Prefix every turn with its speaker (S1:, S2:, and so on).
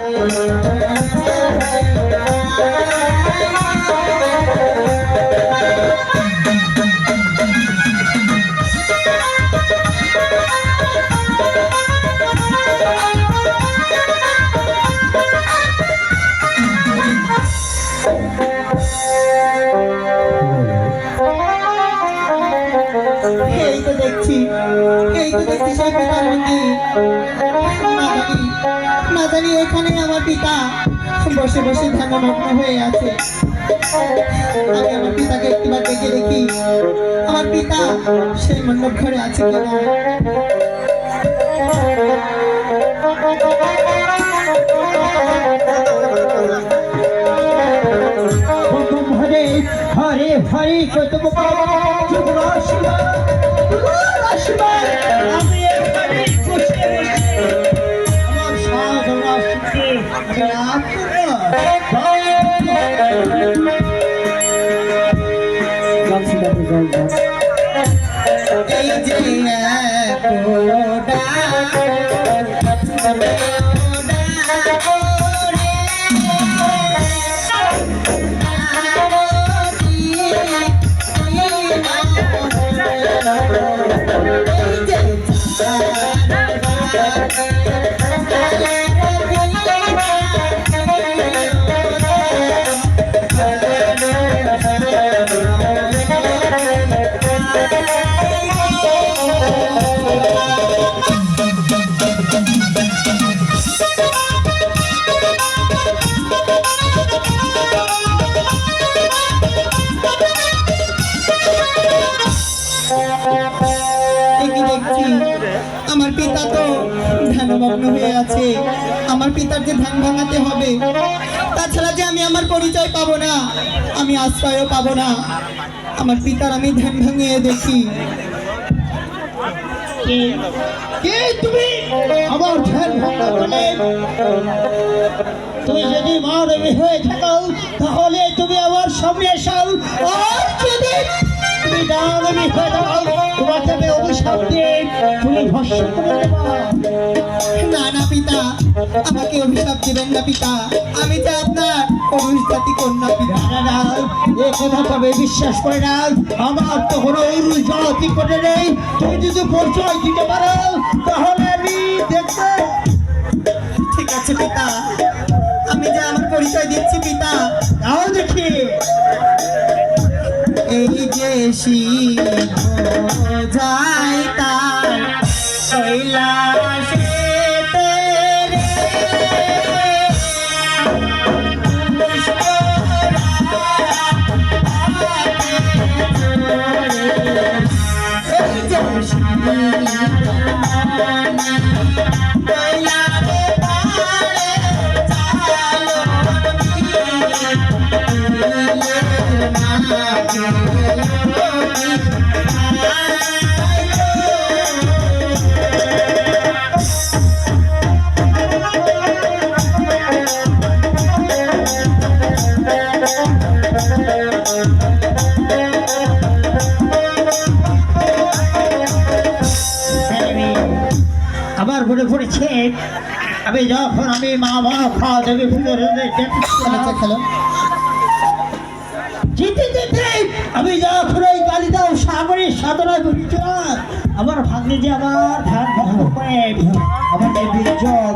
S1: না জানি এখানে আমার পিতা বসে বসে ধ্যানমগ্ন হয়ে আছে। আমি আমার পিতাকে একটিবার ডেকে দেখি আমার পিতা সেই মণ্ডপ ঘরে আছে কিনা।
S2: হরে হরে হরে কতব আমি এখানে বসে বসে আমার সাধনা শিখে
S1: এই যে আমার পিতা তো ধ্যানমগ্ন হয়ে আছে। আমার পিতার যে ধ্যান ভাঙাতে হবে, তাছাড়া যে আমি আমার পরিচয় পাবো না, আমি আশ্রয়ও পাবো না। আমার পিতার আমি ধ্যান ভাঙিয়ে দেখি।
S2: কে তুমি আমার ধ্যান ভঙ্গ করলে? তুমি যদি মানবী হয়ে থাকো তাহলে তুমি আমার সামনে এসো, আর যদি তুমি দানবী হয়ে থাকো তোমাকে আমি অভিশাপ দিয়ে তুমি ভস্ম করে দেবো।
S1: না না পিতা, আমাকে অভিশাপ দিবেন না পিতা, আমি যে আপনার পুরুষ জাতি কন্যা পিতা।
S2: এ কথা তবে বিশ্বাস করে না, আমার তো কোনো পুরুষ জাতি করে নেই। তুমি যদি পরিচয় দিতে পারো তাহলে আমি দেখবো।
S1: ঠিক আছে পিতা, আমি যে আমার পরিচয় দিচ্ছি পিতা।
S2: তাও দেখি
S1: এই যে শিব যায় তার কৈলাসেতে রে, এই যে শিব কৈলাসে পারে চালো
S2: আমার মনে পড়েছে আমি যখন আমি মা খাওয়া দেবে
S1: খেলো
S2: যেতে যেতে আমি যখন ওই কালিদাও সাগরের সাধনায় বসেছিলাম, আমার ভাগ্নে যে আমার ধ্যান ভঙ্গ করে আমার যে বিজয়